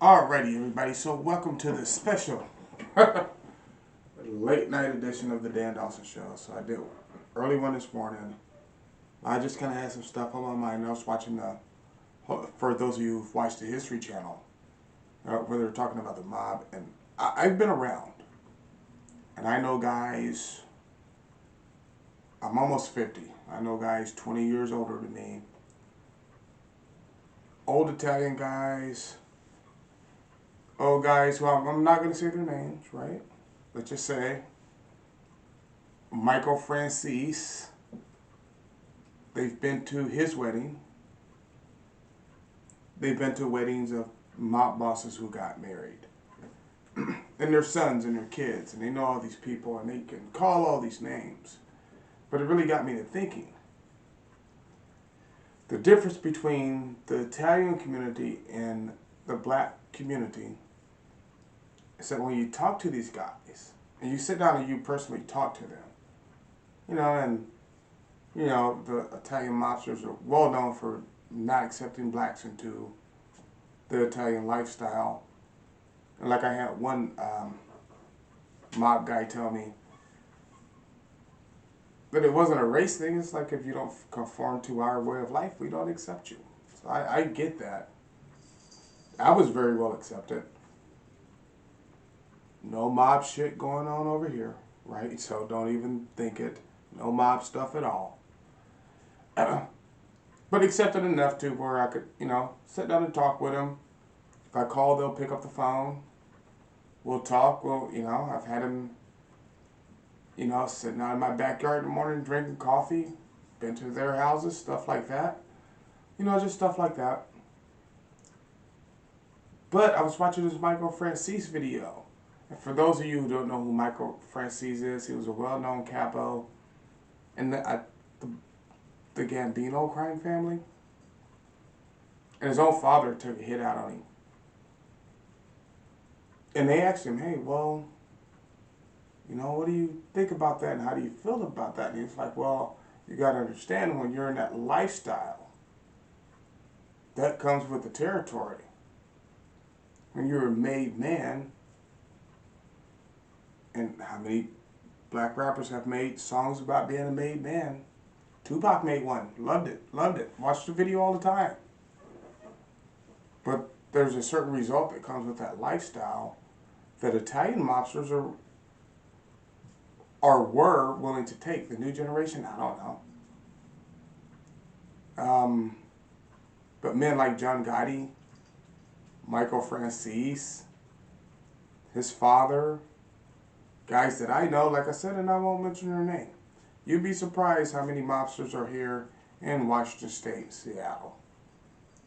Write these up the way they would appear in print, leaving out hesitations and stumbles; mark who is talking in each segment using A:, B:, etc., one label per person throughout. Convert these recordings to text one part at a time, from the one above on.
A: Alrighty, everybody. So, welcome to this special late night edition of the Dan Dawson Show. So, I did early one this morning. I just kind of had some stuff on my mind. I was watching for those of you who've watched the History Channel, where they're talking about the mob, and I've been around, and I know guys. I'm almost 50. I know guys 20 years older than me. Old Italian guys. Old guys who I'm not going to say their names, right? Let's just say Michael Francis. They've been to his wedding. They've been to weddings of mob bosses who got married. And their sons and their kids. And they know all these people and they can call all these names. But it really got me to thinking. The difference between the Italian community and the black community is that when you talk to these guys, and you sit down and you personally talk to them, the Italian mobsters are well known for not accepting blacks into the Italian lifestyle. And like I had one mob guy tell me that it wasn't a race thing. It's like if you don't conform to our way of life, we don't accept you. So I get that. I was very well accepted. No mob shit going on over here, right? So don't even think it. No mob stuff at all. But accepted enough to where I could, sit down and talk with them. If I call, they'll pick up the phone. We'll talk. I've had them, sitting out in my backyard in the morning drinking coffee. Been to their houses, stuff like that. Just stuff like that. But I was watching this Michael Francis video. And for those of you who don't know who Michael Francis is, he was a well-known capo in the Gambino crime family. And his own father took a hit out on him. And they asked him, hey, well, what do you think about that and how do you feel about that? And he's like, well, you got to understand when you're in that lifestyle, that comes with the territory. When you're a made man, and how many black rappers have made songs about being a made man? Tupac made one. Loved it. Watched the video all the time. But there's a certain result that comes with that lifestyle that Italian mobsters were willing to take. The new generation, I don't know. But men like John Gotti, Michael Francis, his father, guys that I know, like I said, and I won't mention their name. You'd be surprised how many mobsters are here in Washington State, Seattle.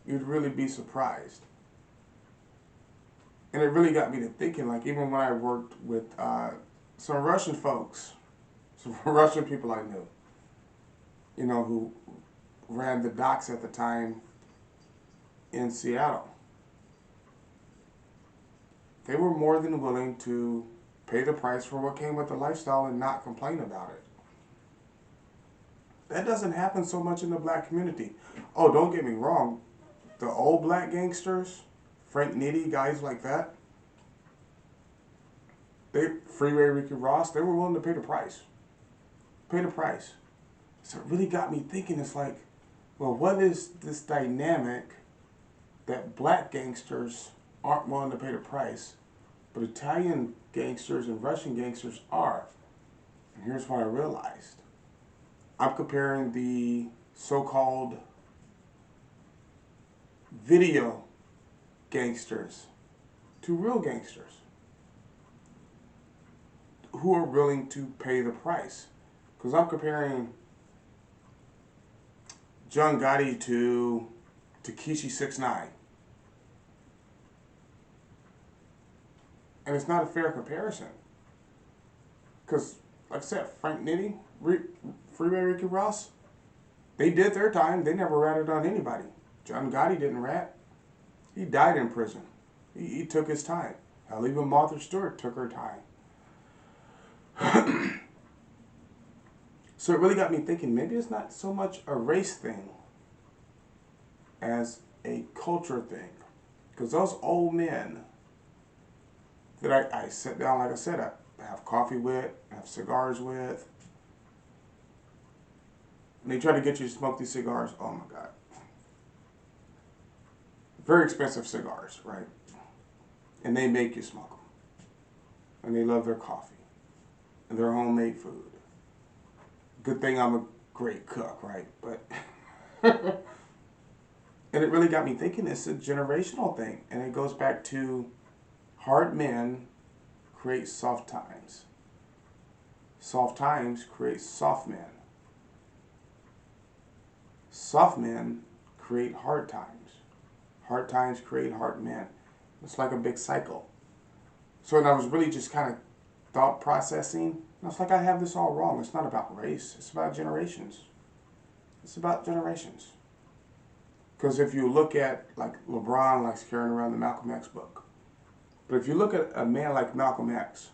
A: You'd really be surprised. And it really got me to thinking, like even when I worked with some Russian folks, some Russian people I knew, who ran the docks at the time in Seattle. They were more than willing to pay the price for what came with the lifestyle and not complain about it. That doesn't happen so much in the black community. Oh, don't get me wrong. The old black gangsters, Frank Nitti, guys like that, Freeway Ricky Ross, they were willing to pay the price. Pay the price. So it really got me thinking, it's like, well, what is this dynamic that black gangsters aren't willing to pay the price, but Italian gangsters and Russian gangsters are? And here's what I realized. I'm comparing the so-called video gangsters to real gangsters who are willing to pay the price. Because I'm comparing John Gotti to Tekashi 6ix9ine. And it's not a fair comparison. Because, like I said, Frank Nitti, Freeway Ricky Ross, they did their time. They never ratted on anybody. John Gotti didn't rat. He died in prison. He took his time. Hell, even Martha Stewart took her time. So it really got me thinking, maybe it's not so much a race thing as a culture thing. Because those old men that I sit down, like I said, I have coffee with, I have cigars with, and they try to get you to smoke these cigars. Oh my God. Very expensive cigars, right? And they make you smoke them. And they love their coffee and their homemade food. Good thing I'm a great cook, right? But and it really got me thinking it's a generational thing. And it goes back to hard men create soft times. Soft times create soft men. Soft men create hard times. Hard times create hard men. It's like a big cycle. So and I was really just kind of thought processing. And I was like, I have this all wrong. It's not about race. It's about generations. It's about generations. Because if you look at, like, LeBron likes carrying around the Malcolm X book. But if you look at a man like Malcolm X,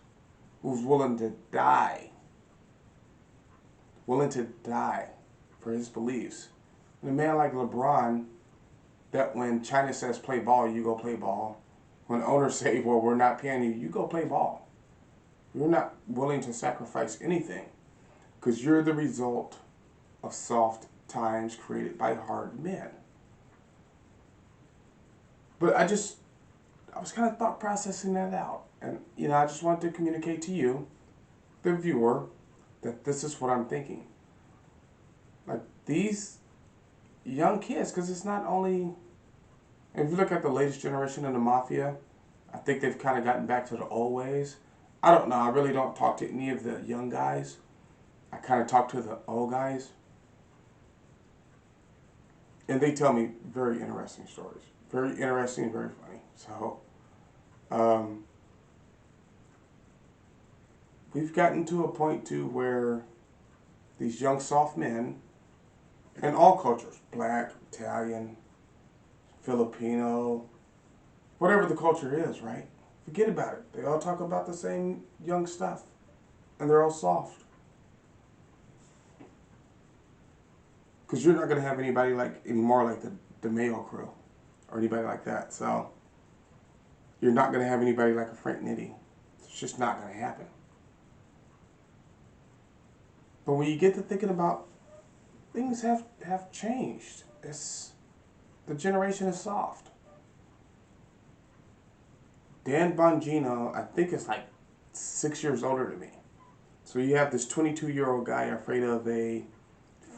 A: who's willing to die for his beliefs, and a man like LeBron, that when China says play ball, you go play ball. When owners say, well, we're not paying you, you go play ball. You're not willing to sacrifice anything because you're the result of soft times created by hard men. But I was kind of thought processing that out. And, I just wanted to communicate to you, the viewer, that this is what I'm thinking. Like, these young kids, because it's not only, if you look at the latest generation in the mafia, I think they've kind of gotten back to the old ways. I don't know. I really don't talk to any of the young guys. I kind of talk to the old guys. And they tell me very interesting stories. Very interesting, very funny. So, we've gotten to a point too where these young soft men, in all cultures, black, Italian, Filipino, whatever the culture is, right? Forget about it. They all talk about the same young stuff. And they're all soft. Because you're not going to have anybody anymore like the Mayo crew. Or anybody like that. So, you're not going to have anybody like a Frank Nitti. It's just not going to happen. But when you get to thinking about, things have changed. The generation is soft. Dan Bongino, I think, is like 6 years older than me. So you have this 22-year-old guy afraid of a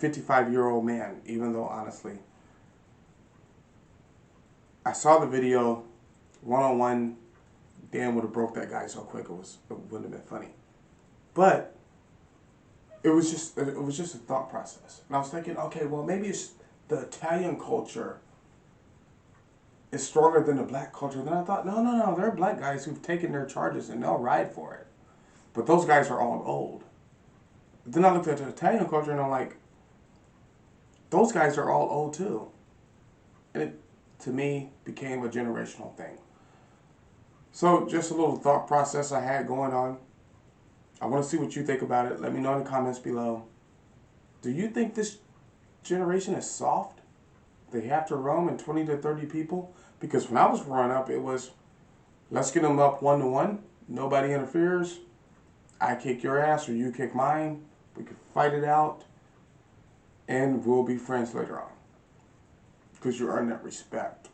A: 55-year-old man, even though, honestly, I saw the video, one-on-one, Dan would have broke that guy so quick it wouldn't have been funny. But it was just a thought process. And I was thinking, okay, well, maybe it's the Italian culture is stronger than the black culture. Then I thought, no, there are black guys who've taken their charges and they'll ride for it. But those guys are all old. Then I looked at the Italian culture and I'm like, those guys are all old too. And it, to me, became a generational thing. So just a little thought process I had going on. I want to see what you think about it. Let me know in the comments below. Do you think this generation is soft? They have to roam in 20 to 30 people? Because when I was growing up, it was, let's get them up 1-to-1. Nobody interferes. I kick your ass or you kick mine. We can fight it out. And we'll be friends later on. Because you earn that respect.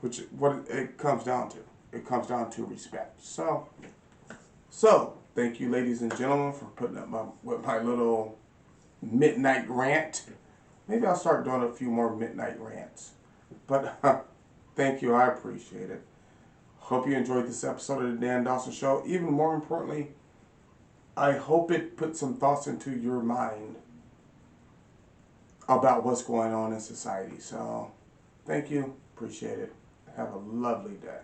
A: Which what it comes down to. It comes down to respect. So thank you, ladies and gentlemen, for putting up with my little midnight rant. Maybe I'll start doing a few more midnight rants. But thank you. I appreciate it. Hope you enjoyed this episode of the Dan Dawson Show. Even more importantly, I hope it put some thoughts into your mind about what's going on in society. So, thank you. Appreciate it. Have a lovely day.